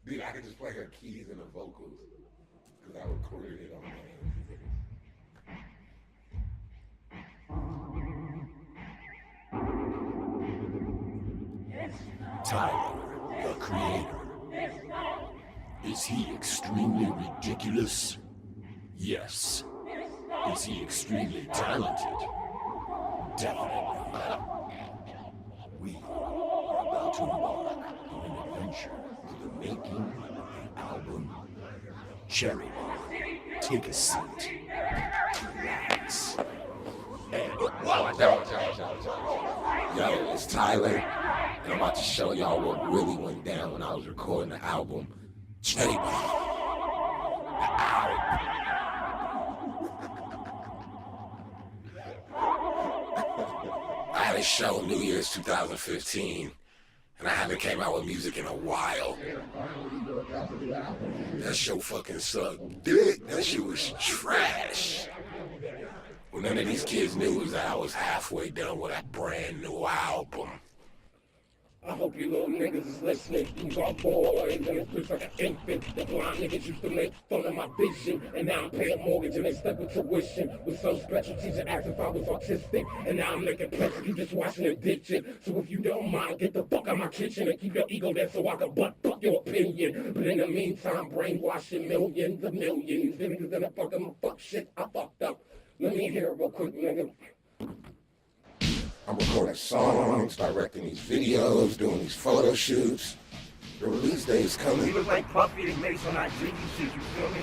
Dude, I could just play her keys and the vocals. Because I recorded it on my Tyler, the creator. Is he extremely ridiculous? Yes. Is he extremely talented? Definitely. We are about to embark on an adventure through the making of the album Cherry Bomb. Take a seat. Relax. And Watch out. Yo, it's Tyler, and I'm about to show y'all what really went down when I was recording the album Cherry Bomb. The album. I had a show New Year's 2015, and I haven't came out with music in a while. That show fucking sucked. That shit was trash. Well, none of these kids knew was that I was halfway done with a brand new album. I hope you little niggas is listening. You are bored and then it's like an infant. The blind niggas used to make fun of my vision. And now I'm paying mortgage and they stuck with tuition. With some specialties and asked if I was autistic. And now I'm making pleasure, you just watching and ditching. So if you don't mind, get the fuck out of my kitchen and keep your ego there so I can butt fuck your opinion. But in the meantime, brainwashing millions of millions. Niggas gonna fuck shit I fucked up. Let me hear it real quick, nigga. I'm recording songs, directing these videos, doing these photo shoots. The release day is coming. You look like Puffy and Mace on IG shit, you feel me?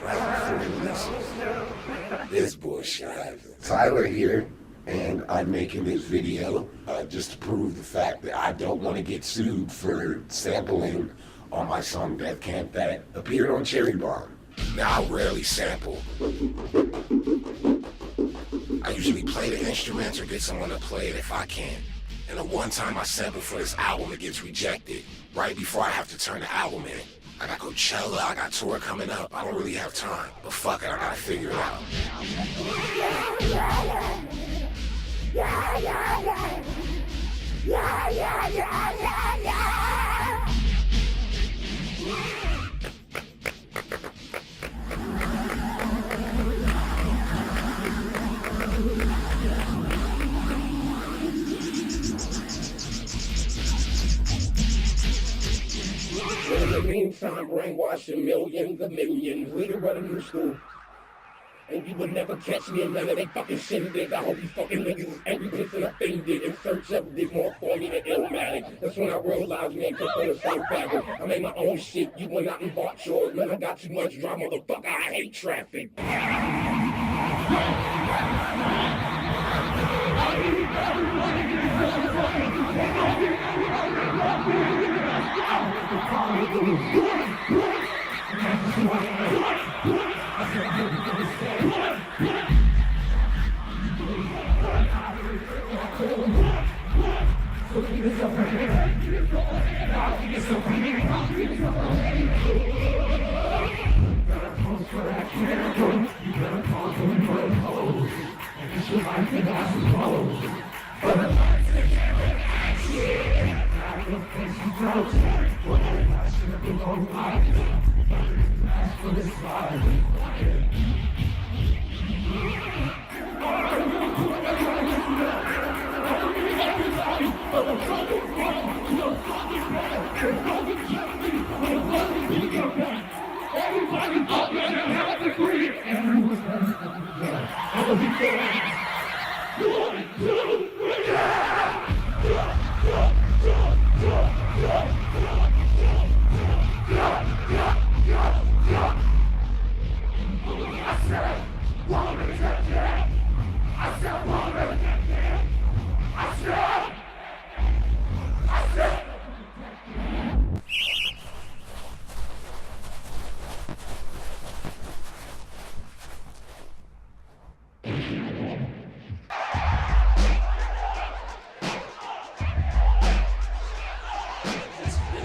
Right before releases. This bullshit happens. Tyler here, and I'm making this video just to prove the fact that I don't want to get sued for sampling on my song Death Camp that appeared on Cherry Bomb. Now, I rarely sample. I usually play the instruments or get someone to play it if I can. And the one time I sample for this album, it gets rejected right before I have to turn the album in. I got Coachella, I got tour coming up. I don't really have time, but fuck it, I gotta figure it out. In the meantime, brainwashing millions of millions. We the running new school. And you would never catch me in none of they fucking shit. I hope you fucking niggas is angry, pissed and offended. In search of it more funny than Illmatic. That's when I realized we ain't from the same fabric. I made my own shit, you went out and bought yours. Man, I got too much drama, motherfucker, I hate traffic.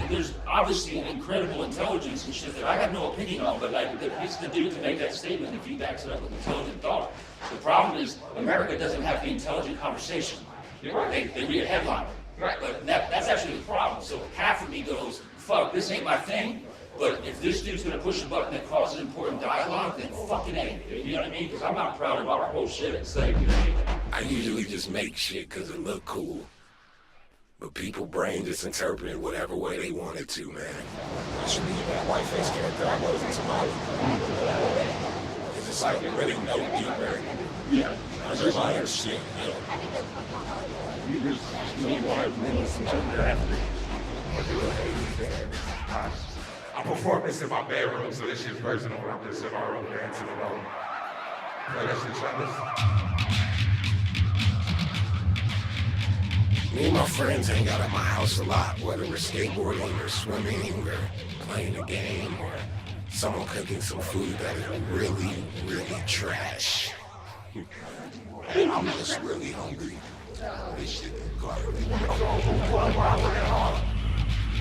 There's obviously an incredible intelligence and shit that I have no opinion on, but like it's the dude to make that statement if he backs it up with intelligent thought. The problem is America doesn't have the intelligent conversation. They read a headline Right, but that's actually the problem. So half of me goes, fuck, this ain't my thing. But if this dude's gonna push a button that causes important dialogue, then fucking A. You know what I mean? Because I'm not proud of our whole shit. It's like, you know, I usually just make shit because it look cool. But people brain just interpret it whatever way they want it to, man. I should leave that white face character I was in Somali. It's just like really no deeper. Yeah. I just like shit, you know. You just don't want to listen to that. I perform this in my bedroom, so this shit's personal. I'm just in my room dancing alone. Like that shit's like this. Me and my friends hang out at my house a lot, whether we're skateboarding or swimming or playing a game or someone cooking some food that is really, really trash. And I'm just really hungry. This shit is garbage.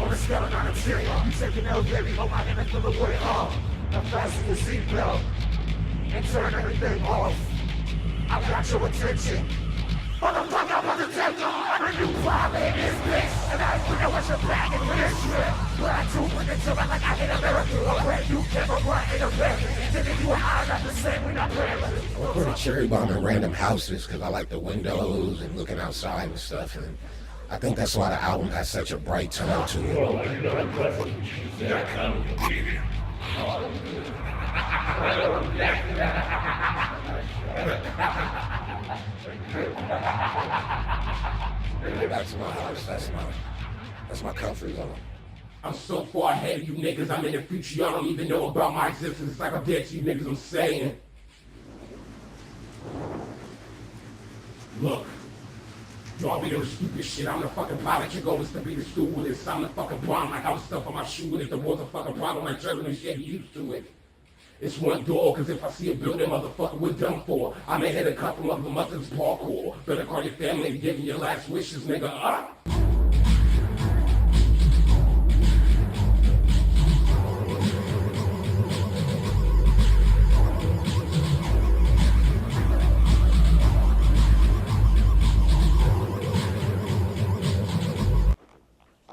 On the skeleton of cereal, I'm taking out baby, hold my hand and fill it with it all. I'm fasten the seatbelt and turn everything off. I've got your attention. Motherfucker, I'm about to take you. I'm a new pilot in this bitch. And I don't know what you're bragging for this shit. But I do bring it to me like I hit America. A brand new camera right in the back. Then if you and I got the same, we not playing. I put a cherry bomb in random houses because I like the windows and looking outside and stuff. And I think that's why the album has such a bright tone to it. That's my house, that's my comfort zone. I'm so far ahead of you niggas, I'm in the future, y'all don't even know about my existence. It's like I'm dead to you niggas, I'm saying. Look. Y'all be the stupid shit. I'm the fucking pilot. Your goal is to be the stupidest. I'm the fucking bomb. Like I was stuff on my shoe. It's the motherfucking problem. Like Treasure shit. Used to it. It's one door, cause if I see a building, motherfucker, we're done for. I may hit a couple of them up as parkour. Better call your family and give me your last wishes, nigga.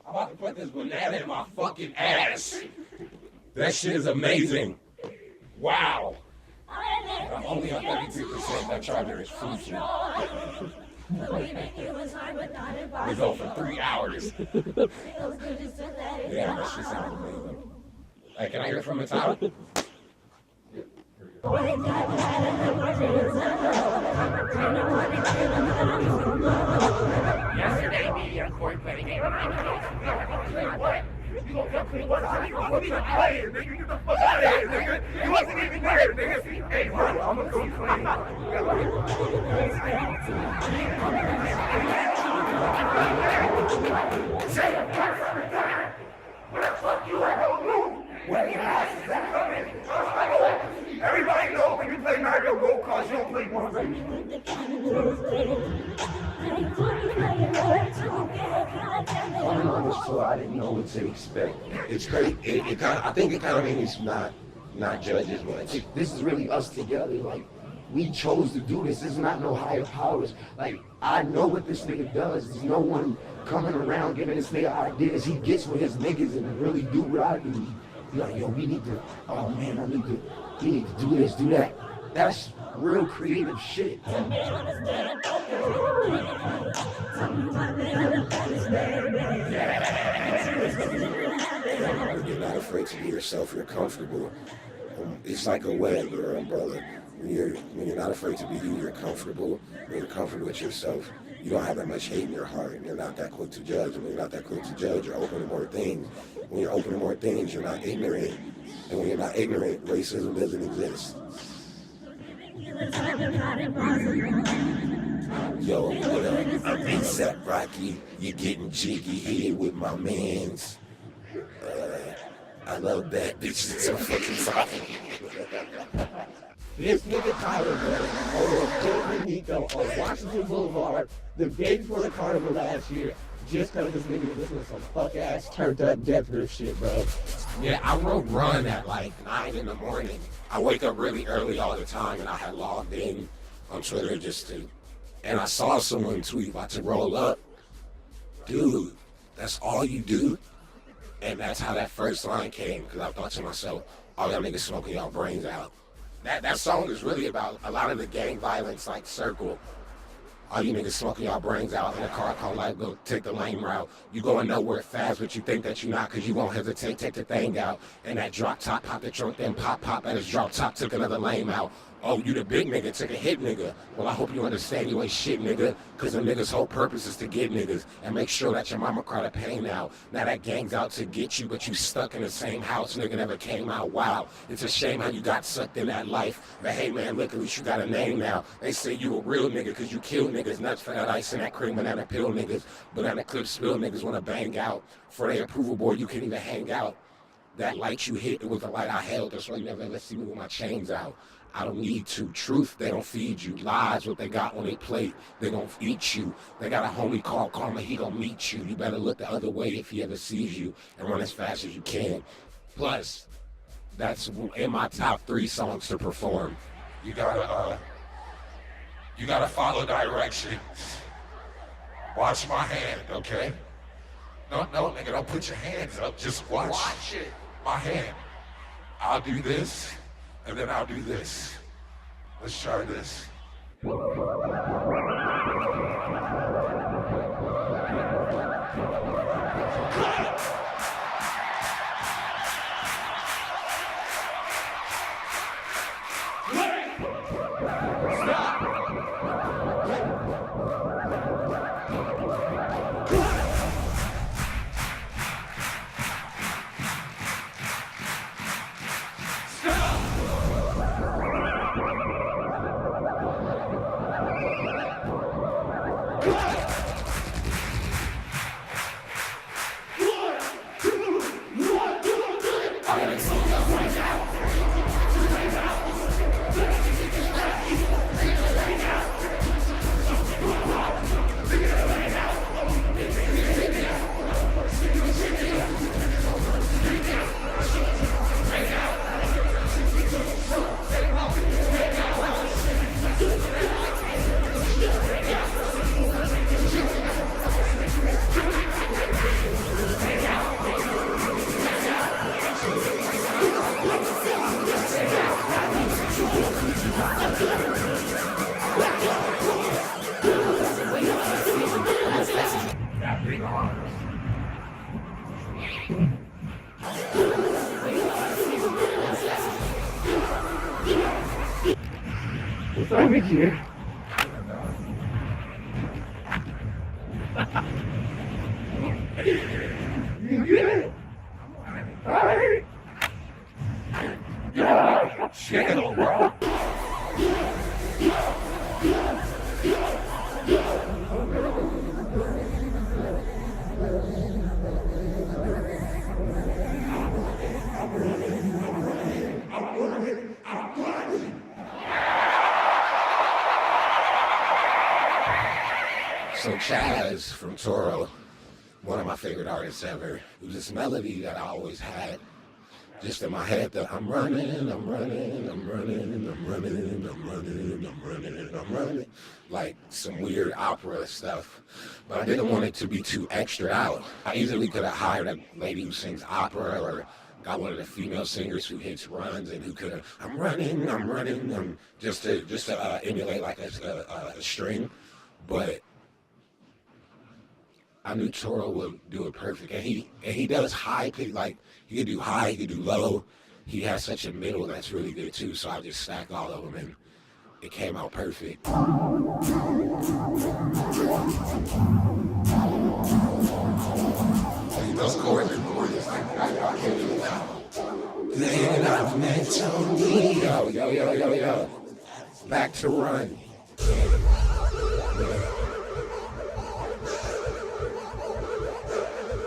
I'm about to put this banana in my fucking ass. That shit is amazing. Wow. I'm only on 32%. That charger is future. We go for 3 hours. Yeah, that shit sounds amazing. Hey, can I hear it from the top? Yesterday, media court playing a what? You gonna come to the one side, you wasn't even playing, nigga. Get the fuck out of here, nigga. You wasn't even there, nigga. Hey, bro, I'm gonna go clean. Say it first. Where the fuck you at? Where your ass is at? Everybody knows when you play Mario Go-Kart, you don't play one thing. I'm on this tour, I didn't know what to expect. It's great. I think it kind of made me not judge as much. This is really us together. Like, we chose to do this. This is not no higher powers. Like, I know what this nigga does. There's no one coming around giving this nigga ideas. He gets with his niggas and really do what I do. Be like, yo, we need to, oh man, we need to do this, do that. That's real creative shit. You're not afraid to be yourself, you're comfortable. It's like a web or an umbrella. When you're not afraid to be you, you're comfortable. When you're comfortable with yourself, you don't have that much hate in your heart, and you're not that quick to judge. And when you're not that quick to judge, you're open to more things. When you're open to more things, you're not ignorant. And when you're not ignorant, racism doesn't exist. Yo, what up? I'm ASAP Rocky. You're getting jiggy here with my mans. I love that bitch. It's so fucking funny. This nigga Tyler over Puerto Rico on Washington Boulevard the day before the carnival last year, just because this nigga was listening to some fuck ass turned up death grip shit, bro. Yeah, I wrote Run at like 9 in the morning. I wake up really early all the time, and I had logged in on Twitter and I saw someone tweet about to roll up. dude, that's all you do? And that's how that first line came, because I thought to myself, all y'all niggas smoking y'all brains out. That song is really about a lot of the gang violence, like Circle. All you niggas smoking y'all brains out in a car called life, go take the lame route. You going nowhere fast, but you think that you not, cause you won't hesitate, take the thing out. And that drop top, pop the trunk, then pop at his drop top, took another lame out. Oh, you the big nigga, took a hit nigga. Well, I hope you understand you ain't shit nigga, cause the niggas' whole purpose is to get niggas and make sure that your mama cry the pain out. Now that gang's out to get you, but you stuck in the same house, nigga never came out. Wow, it's a shame how you got sucked in that life. But hey man, look, at least you got a name now. They say you a real nigga cause you kill niggas, nuts for that ice and that cream banana pill niggas. Banana clip spill niggas wanna bang out. For their approval board, you can't even hang out. That light you hit, it was the light I held. That's why you never ever see me with my chains out. I don't need to. Truth, they don't feed you. Lies, what they got on their plate, they gon' eat you. They got a homie called Karma, he gon' meet you. You better look the other way if he ever sees you and run as fast as you can. Plus, that's in my top 3 songs to perform. You gotta follow directions. Watch my hand, okay? No, nigga, don't put your hands up. Just watch it. My hand. I'll do this, and then I'll do this. Let's try this. What's wrong with you? You good? Alright. Yeah, chill, bro. So Chaz from Toro, one of my favorite artists ever, it was this melody that I always had just in my head that I'm running, like some weird opera stuff. But I didn't want it to be too extra out. I easily could have hired a lady who sings opera or got one of the female singers who hits runs and who could have, I'm running, just to emulate like a string. But I knew Toro would do it perfect, and he does high pitch, like he could do high, he could do low. He has such a middle that's really good too. So I just stacked all of them, and it came out perfect. Those chords are gorgeous. I can't do it now. Then I've met Tony. Yo. Back to Run.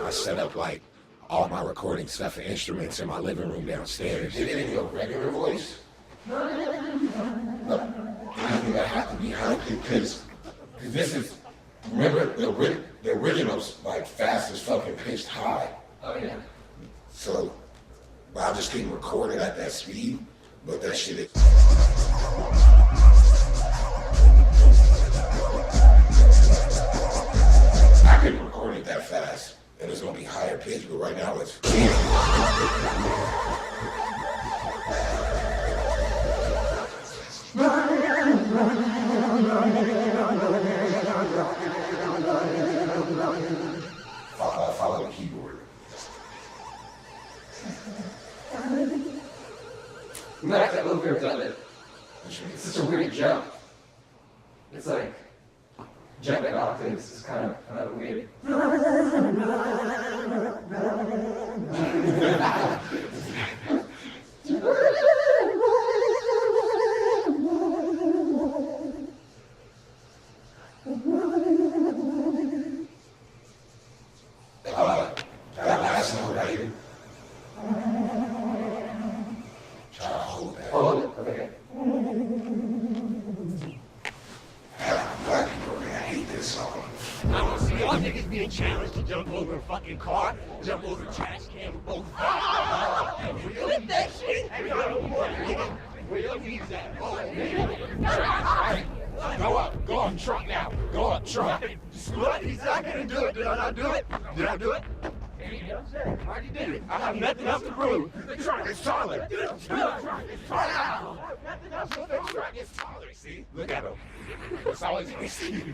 I set up like all my recording stuff and instruments in my living room downstairs. Did it in your regular voice? No. I think I have to be high because this is, remember the original's like fast as fucking pitched high. Oh yeah. So I'll just keep recording at that speed, but that shit is. I couldn't record it that and it's gonna be higher pitched, but right now it's. Follow the keyboard. I'm not that little bit done it. It's such a weird jump. It's like jumping octaves is kind of weird. That last note right here. Try to hold that. Hold it. Okay. Black people, man, I hate this song. I don't see y'all niggas being challenged to jump over a fucking car, jump over a trash can with both feet. Flip that shit. Hey, y'all don't want nigga. Where your knees at? Oh, nigga. Go up. Go on truck now. Go up truck. What? He's not gonna do it. Did I not do it? Did I do it? I already did it. I have nothing else to prove. The truck is taller. The truck is taller. Nothing else but the truck is taller. See? Look at him. It's always we see.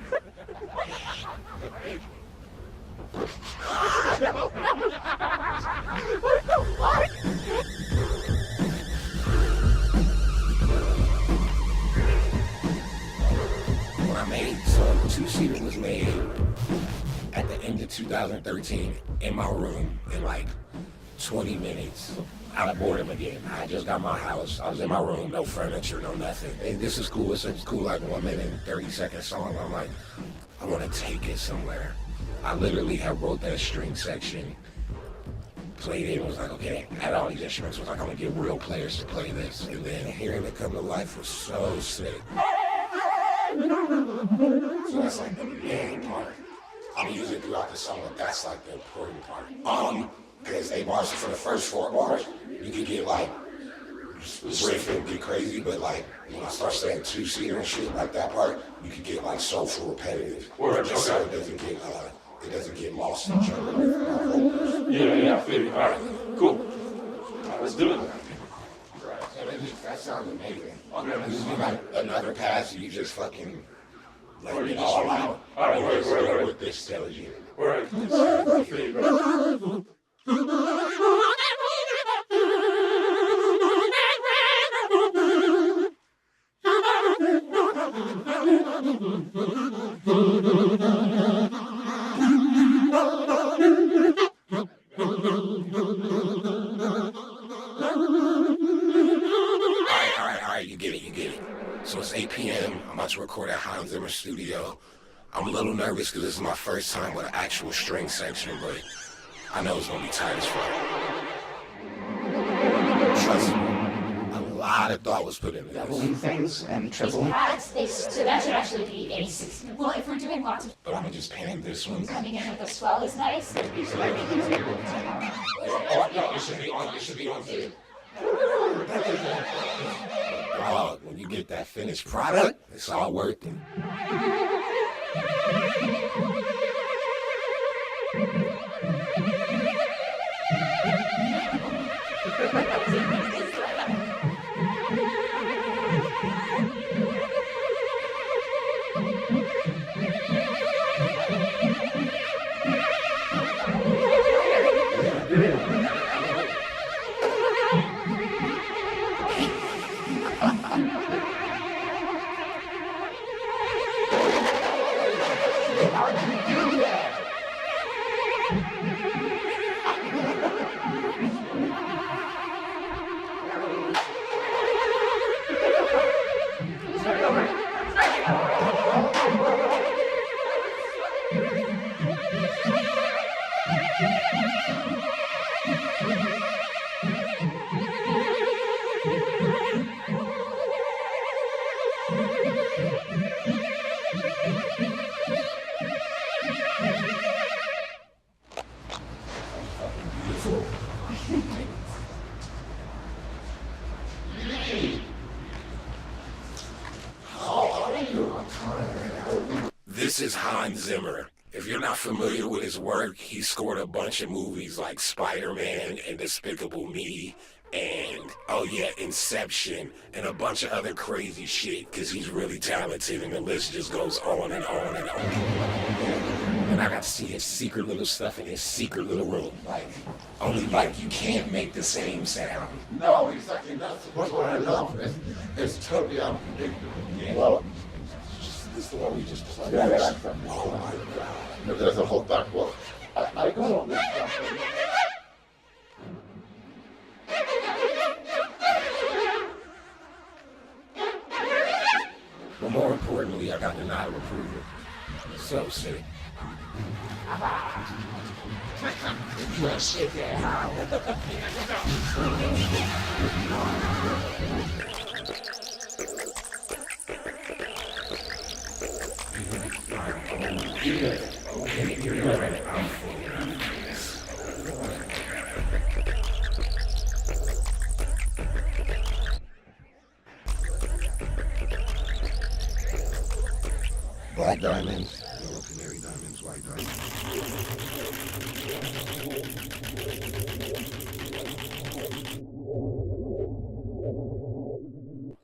When I made some two-seater was made at the end of 2013 in my room in like 20 minutes. Out of boredom again. I just got my house. I was in my room, no furniture, no nothing. And this is cool. It's cool, like 1 minute and 30-second song. I'm like, I want to take it somewhere. I literally have wrote that string section, played it, and was like, okay, had all these instruments. Was like, I'm gonna get real players to play this. And then hearing it come to life was so sick. So that's like the main part. I'm using it throughout the song, but that's like the important part. Because they bars for the first 4 bars, you can get like riffing, get crazy, but like when I start saying two-seater and shit like that part, you can get like soulful, repetitive, just so it doesn't get lost in each other. Yeah, I feel you. All right, cool. All right, let's do it. That sounds amazing. This is like another pass, you just fucking let it all out. All right, word. What this tells you. All right. I feel you, bro. All right, you get it. So it's 8 p.m. I'm about to record at Hans Zimmer studio. I'm a little nervous because this is my first time with an actual string section, but I know it's gonna be tight as fuck. Trust me, a lot of thought was put into this. Things and triple. So that should actually be a 60. Well, if we're doing lots of But I'm gonna just pan this one. coming in with a swell is nice. Oh, no, it should be on video. Dog, when you get that finished product, it's all worth it. This is Hans Zimmer, If you're not familiar with his work, he scored a bunch of movies like Spider-Man and Despicable Me and, oh yeah, Inception and a bunch of other crazy shit because he's really talented and the list just goes on and on and on. And I got to see his secret little stuff in his secret little room. Like, only like you can't make the same sound. No, he's like, that's what I love. It's totally unpredictable. Yeah. Well, this is the one we just played. Yeah, that's oh my God. No, there's a whole back wall. I got all this stuff. But more importantly, I got denial of approval. So sick. Just sit down. Black diamonds, yellow canary diamonds, white diamonds.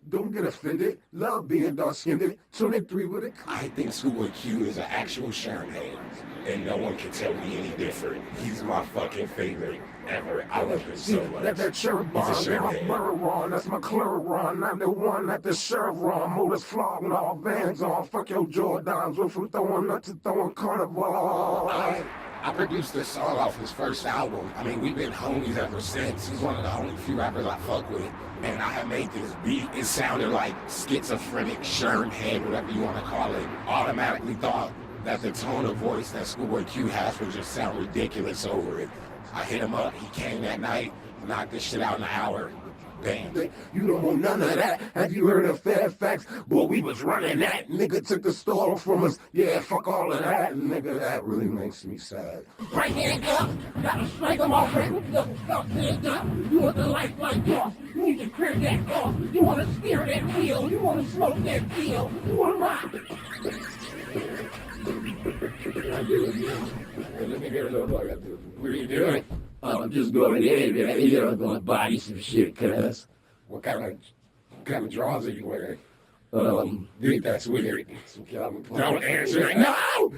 Don't get offended. Love being dark-skinned. 23 with it. I think Schoolboy Q is an actual Sherman, and no one can tell me any different. He's my fucking favorite ever. I love him so much. That cherry bomb, He's a that my Sherman. Burron, that's my Claron. I'm the one at the Chevron. Motors flawed with all bands on. Fuck your Jordans. Went from throwing nuts to throwing carnival. I produced this song off his first album. I mean, we've been homies ever since. He's one of the only few rappers I fuck with. And I had made this beat. It sounded like schizophrenic, Sherm head, whatever you want to call it. Automatically thought that the tone of voice that Schoolboy Q has would just sound ridiculous over it. I hit him up. He came that night, knocked this shit out in an hour. Bam. You don't want none of that. Have you heard of Fairfax? Boy, we was running that. Nigga took the store from us. Yeah, fuck all of that. Nigga, that really makes me sad. Right hand up. Gotta strike them off. Right with the stuff hand up. You want the lifeline off. You need to clear that off. You want to steer that wheel. You want to smoke that deal. You want to rock. Let me hear a little more. What are you doing? I'm just going in there. I'm going to buy you some shit, cuz. What kind of drawers are you wearing? Think that's weird. Don't answer it. No!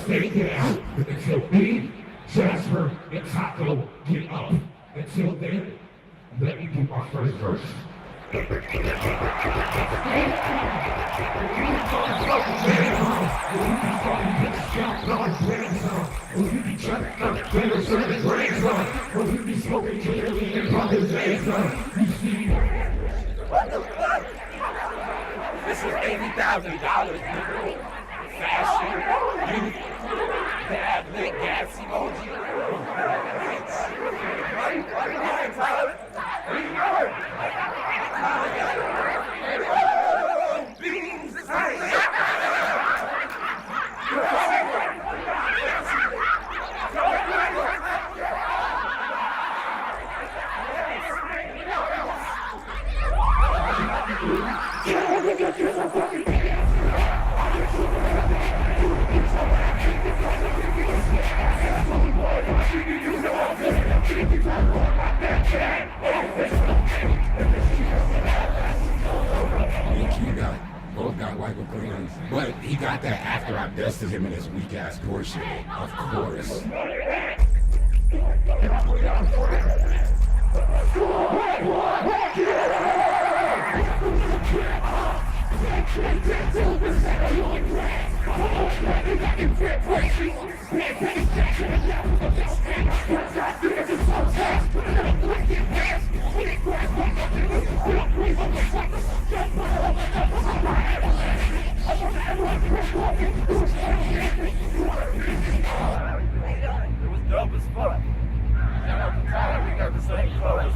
Stay down until me, Jasper, and Taco get up. Until then, let me do my first verse. This is $80,000. Fashion, youth, bad lit gas emoji. Beans is Both got white opinions, but he got that after I dusted him in his weak ass Porsche, of course. dope as fuck. We got the same colors.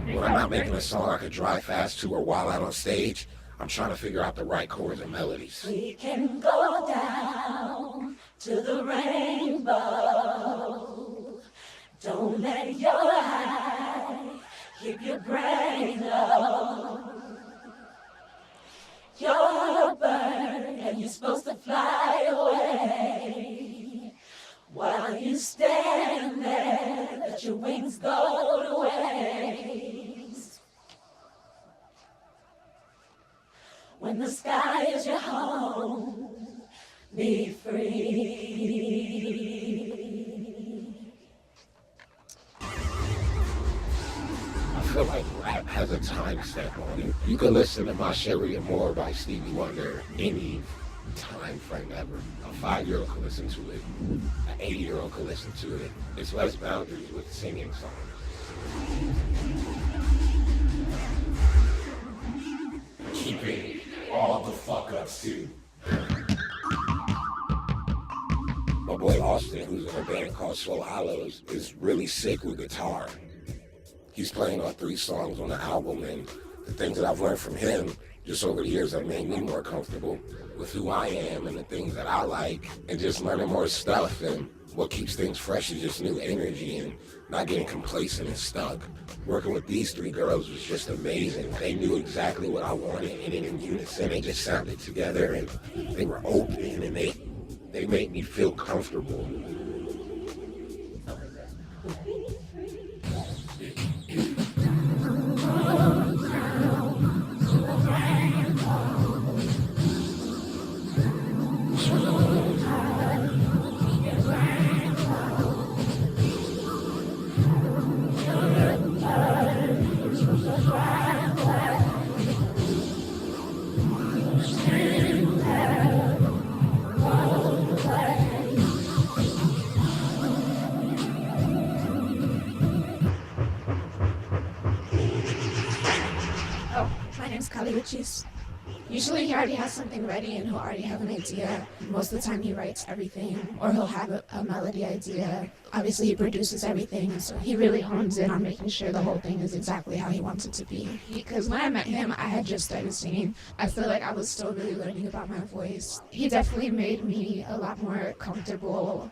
When I'm not making a song I could drive fast to or while out on stage, I'm trying to figure out the right chords and melodies. We can go down to the rainbow. Don't let your eye keep your brain low. You're a bird and you're supposed to fly you stand there, let your wings go to waste. When the sky is your home, be free. I feel like rap has a time stamp on it. You can listen to My Sherry and More by Stevie Wonder any time frame ever. A 5-year-old can listen to it. An 80-year-old can listen to it. It's less boundaries with singing songs. Keeping all the fuck ups too. My boy Austin, who's in a band called Slow Hollows, is really sick with guitar. He's playing on 3 songs on the album, and the things that I've learned from him just over the years have made me more comfortable with who I am and the things that I like, and just learning more stuff. And what keeps things fresh is just new energy and not getting complacent and stuck. Working with these 3 girls was just amazing. They knew exactly what I wanted, and in unison, they just sounded together, and they were open, and they made me feel comfortable. My name's Kali Uchis. Usually he already has something ready and he'll already have an idea. Most of the time he writes everything, or he'll have a melody idea. Obviously he produces everything, so he really hones in on making sure the whole thing is exactly how he wants it to be. Because when I met him, I had just started singing. I feel like I was still really learning about my voice. He definitely made me a lot more comfortable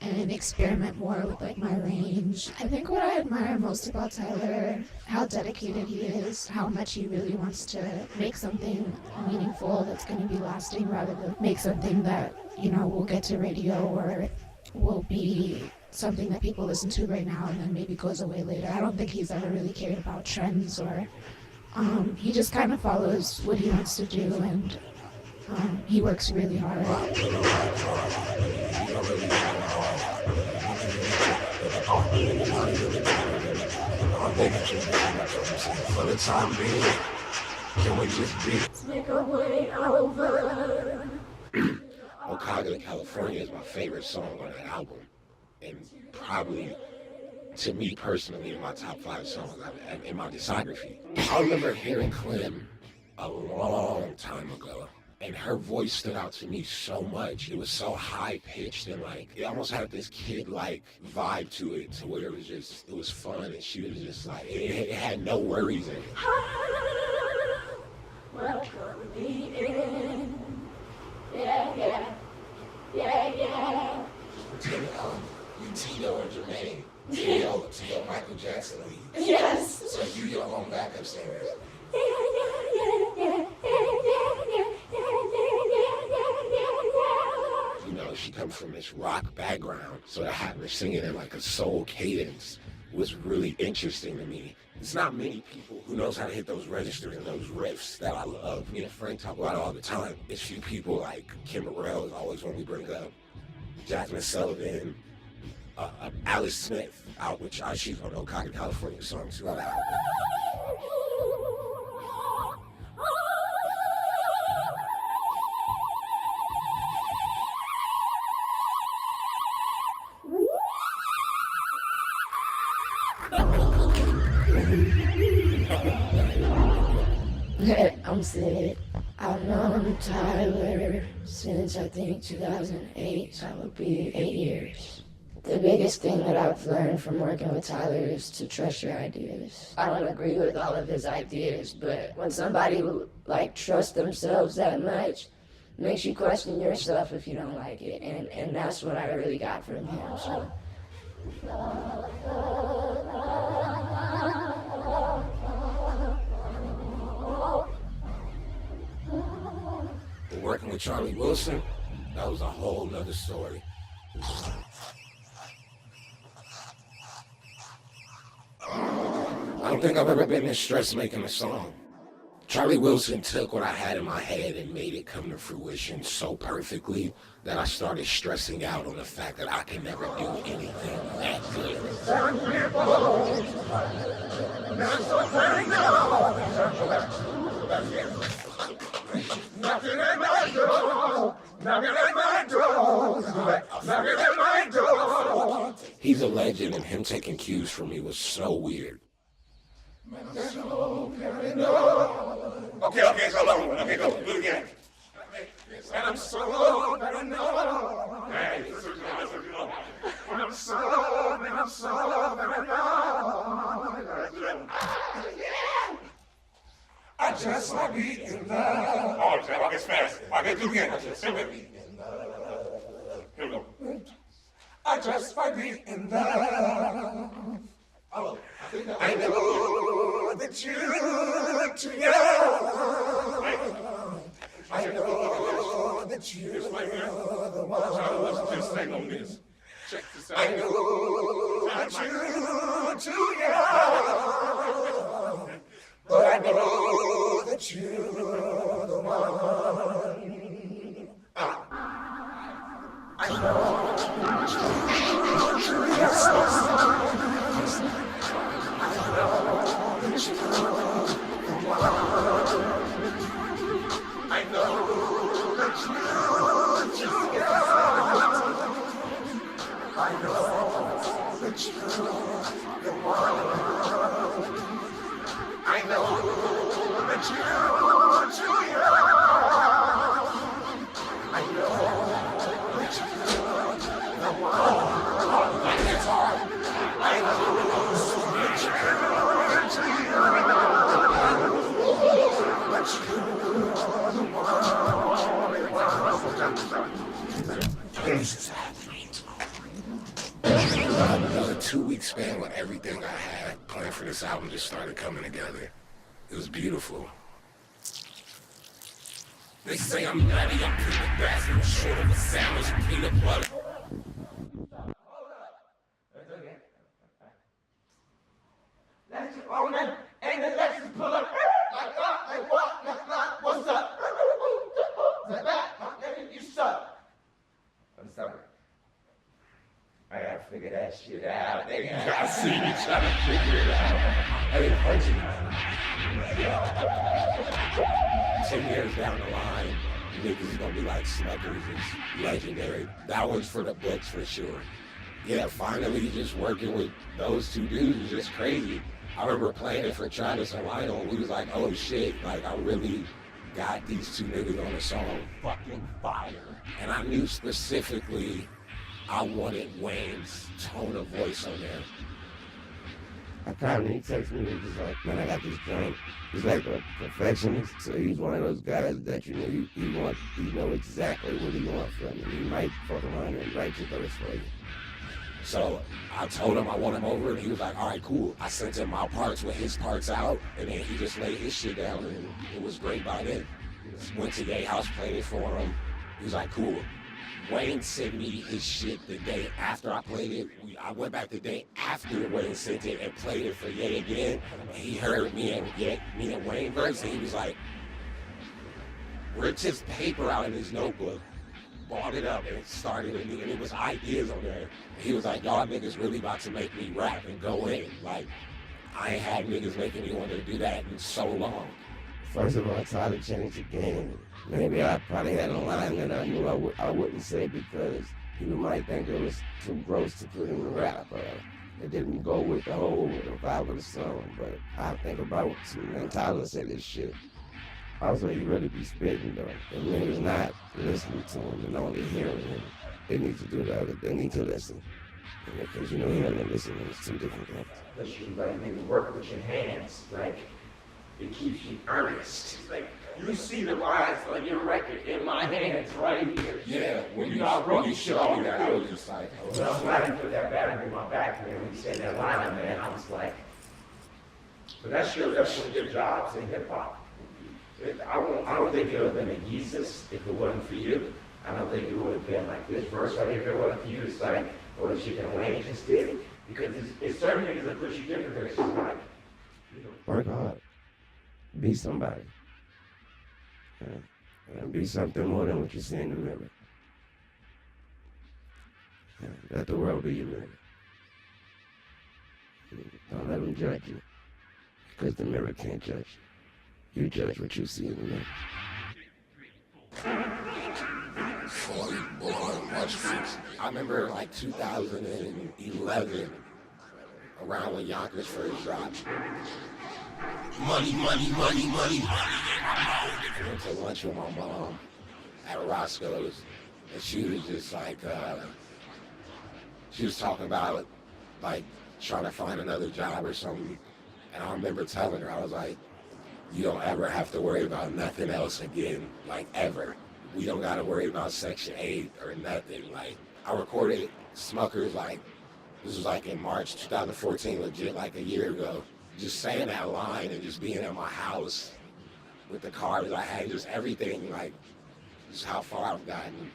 and experiment more with like my range. I think what I admire most about Tyler, how dedicated he is, how much he really wants to make something meaningful that's going to be lasting, rather than make something that, you know, will get to radio or will be something that people listen to right now and then maybe goes away later. I don't think he's ever really cared about trends, or he just kind of follows what he wants to do, and he works really hard. For the time being, can we just be? Take a way over. Okada, California is my favorite song on that album, and probably, to me personally, in my top 5 songs in my discography. I remember hearing Clem a long time ago, and her voice stood out to me so much. It was so high-pitched, and like, it almost had this kid-like vibe to it, to where it was fun, and she was just like, it had no worries in it. Welcome me in. Yeah, yeah. Yeah, yeah. Tito or Jermaine, Tito Michael Jackson. Yes. So you your own backup singers. You know, she comes from this rock background, so to have her singing in like a soul cadence was really interesting to me. It's not many people who knows how to hit those registers and those riffs that I love. Me and Frank talk about it all the time. It's few people like Kim Burrell is always one we bring up. Jasmine Sullivan, Alice Smith, out which she's on Okada, California song too. I'm Sid. I've known Tyler since I think 2008, so it would be 8 years. The biggest thing that I've learned from working with Tyler is to trust your ideas. I don't agree with all of his ideas, but when somebody like trusts themselves that much, makes you question yourself if you don't like it, and that's what I really got from him. So. Working with Charlie Wilson, that was a whole nother story. don't think I've ever been this stressed making a song. Charlie Wilson took what I had in my head and made it come to fruition so perfectly that I started stressing out on the fact that I can never do anything that good. He's a legend, and him taking cues from me was so weird. Okay, so long. Okay, go. Do it again. And I'm so paranoid. Hey, I'm so paranoid. I just might be in love. Oh, okay, it's fast. Okay, do it again. Sing with me. Here we go. I just might be in love. Oh, I know that you're too young. I know that you're the one. Just hang on this. Check this out. I know that you're too young. But I know that you're the one. I know that you're young. I know that you're too young. I know that you're the one. I know that you're too young. I know that you're the one. My guitar. I know that you're too young. But you're the one. This is happening. Another 2-week span where everything I had planned for this album just started coming together. It was beautiful. They say I'm nutty, I'm pretty bastard, short of a sandwich and peanut butter. Let's own it, and then let's pull up. Like what? What's up? You suck. I'm sorry. I gotta figure that shit out. I see you trying to figure it out. I didn't hurt you. 10 years down the line, niggas gonna be like Smuckers is legendary. That one's for the books for sure. Yeah, finally just working with those two dudes is just crazy. I remember playing it for Travis and Lionel, and we was like, oh shit, like I really got these two niggas on the song. Fucking fire. And I knew specifically I wanted Wayne's tone of voice on there. I called him, he texted me, he was like, man, I got this joint. He's like a perfectionist, so he's one of those guys that you know exactly what he wants from you. He might fuck around and write your verse for you. So I told him I want him over, and he was like, all right, cool. I sent him my parts with his parts out, and then he just laid his shit down, and it was great by then. Went to Ye House, played it for him. He was like, cool. Wayne sent me his shit the day after I played it. I went back the day after Wayne sent it and played it for Ye again. And he heard me and Wayne verse, and he was like, ripped his paper out in his notebook, bought it up, and started a new, and it was ideas on there. And he was like, y'all niggas really about to make me rap and go in. Like, I ain't had niggas making me want to do that in so long. First of all, I tried to change the game. Maybe I probably had a line that I knew I wouldn't say because people might think it was too gross to put in the rap. It didn't go with the whole vibe of the song, but I think about when Tyler said this shit. Also, he really be spitting though. If niggas not listening to him and only hearing him, they need to do that. They need to listen. Because hearing and listening is two different things. But you like maybe work with your hands, like it keeps you earnest. Like you see the lines on your record in my hands right here. Yeah, when you wrote showed me that, I was just like, oh, when I was glad put that battery in my back there when you said that line, man, I was like, but that's one of your jobs in hip hop. I don't think it would have been a Jesus if it wasn't for you. I don't think it would have been like this verse right here if it wasn't for you. It's like, what if you can Wayne just did it? Because it's certain niggas that push you different. It's just like, Work hard. Be somebody. And be something more than what you see in the mirror. Let the world be your mirror. Don't let them judge you. Because the mirror can't judge you. You judge what you see in the mirror. I remember like 2011, around when Yonkers first dropped. Money, money, money, money, money. I went to lunch with my mom at Roscoe's, and she was just like, she was talking about like trying to find another job or something. And I remember telling her, I was like, you don't ever have to worry about nothing else again, like ever. We don't gotta worry about Section 8 or nothing. Like, I recorded Smuckers, like, this was like in March 2014, legit like a year ago. Just saying that line and just being at my house with the cars I had, just everything, like, just how far I've gotten.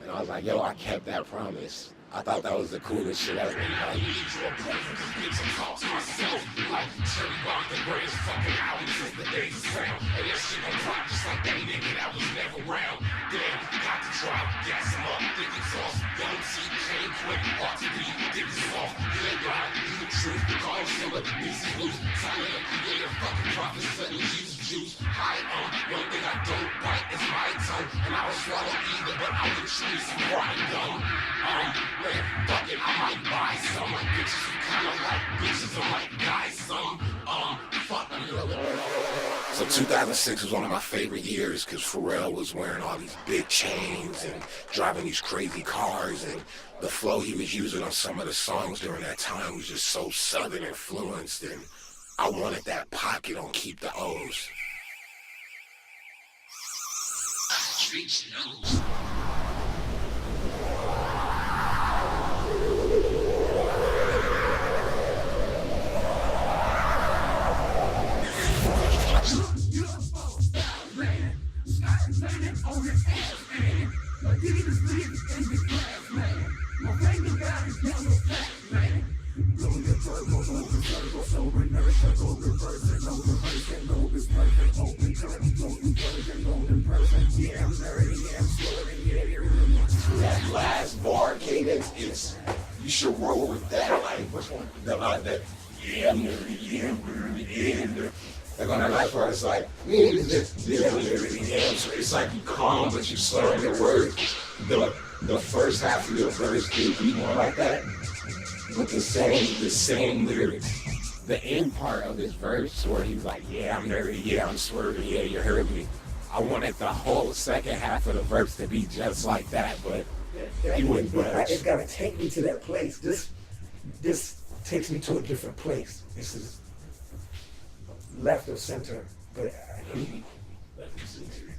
And I was like, yo, I kept that promise. I thought that was the coolest shit ever. Like, So 2006 was one of my favorite years because Pharrell was wearing all these big chains and driving these crazy cars, and the flow he was using on some of the songs during that time was just so Southern influenced, and I wanted that pocket on Keep the O's. Streets knows. That last bar cadence is, you should roll with that. Like, which one? That yeah, I'm nerdy, yeah, I'm nerdy, yeah, I'm nerdy. Like on that last part, it's like, yeah, it's like you calm, but you slur your words. The first half of your verse could be more like that, but the same lyrics. The end part of his verse where he's like, yeah, I'm nerdy, yeah, I'm swerving, yeah, you heard me. I wanted the whole second half of the verse to be just like that, but he wouldn't budge. It's gotta take me to that place. This takes me to a different place. This is left of center, but it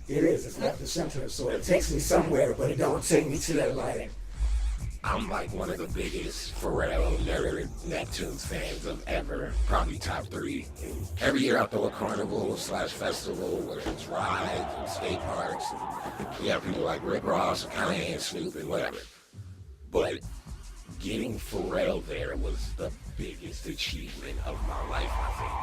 is. It's left of center, so it takes me somewhere, but it don't take me to that light. I'm like one of the biggest Pharrell, Nerd, Neptunes fans of ever, probably top 3. And every year I throw a carnival / festival, where it's rides and skate parks, and we have people like Rick Ross, Kanye, and Snoop, and whatever. But getting Pharrell there was the biggest achievement of my life, I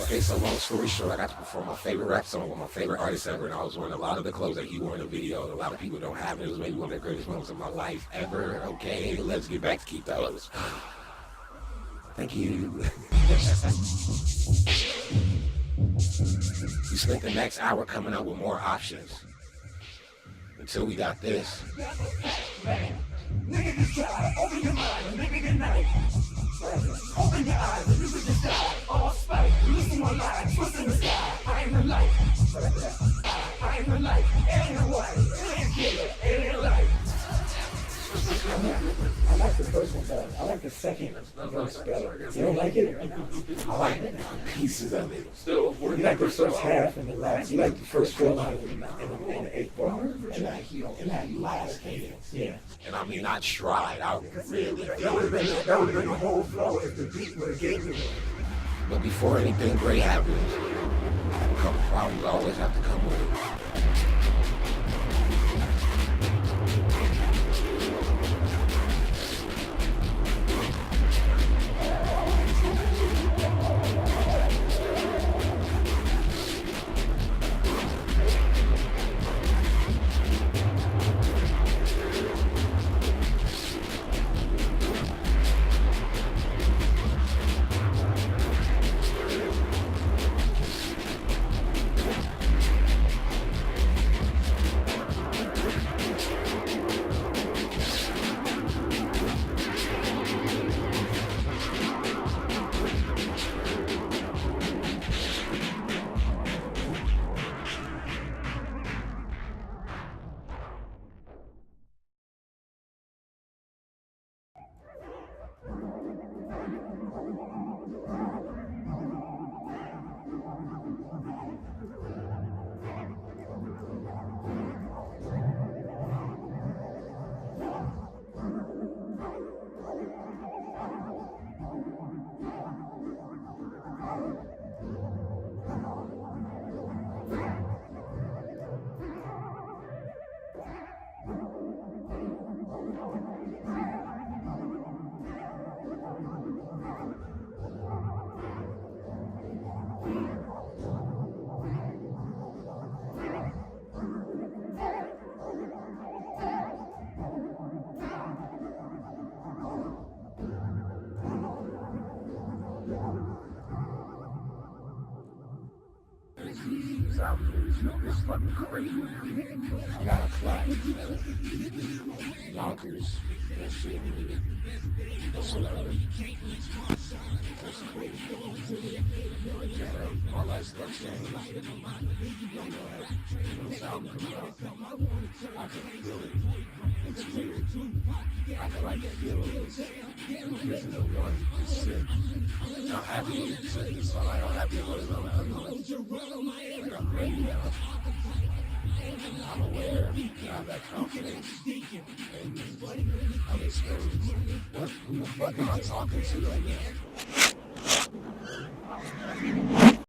Okay, so long story short, I got to perform my favorite rap song with my favorite artist ever, and I was wearing a lot of the clothes that he wore in the video, and a lot of people don't have it. It was maybe one of the greatest moments of my life ever. Okay, let's get back to Keep the O's. Thank you. We spent the next hour coming up with more options until we got this. Nigga, just try. Open your mind, nigga, good night. Open your eyes, and you can just die. All spite, listen to my life, twist in the sky. I ain't the light. I ain't the light. Ain't the white. Ain't killer. Ain't the light. I like the first one better. I like the second verse better. You don't like it? I like pieces of it. You like the first half and the last. You like the first 4 lines and the 8th bar. And that last cadence. Yeah. And I mean, I tried. I really, That would have been the whole flow if the beat would have gave you it. but before anything great happens, a couple problems always have to come with it. It's fucking crazy. I gotta clap. Yonkers. That shit. That's what I mean. That's crazy. All that stuff changed. Sound coming out. I can feel it. It's weird. I can like feel it. There's no one. It's sick. I'm happy with it. It's all right. I'm happy with it. Like I'm ready now. I'm aware. I have that confidence. And I'm exposed. Who the fuck am I talking to right now?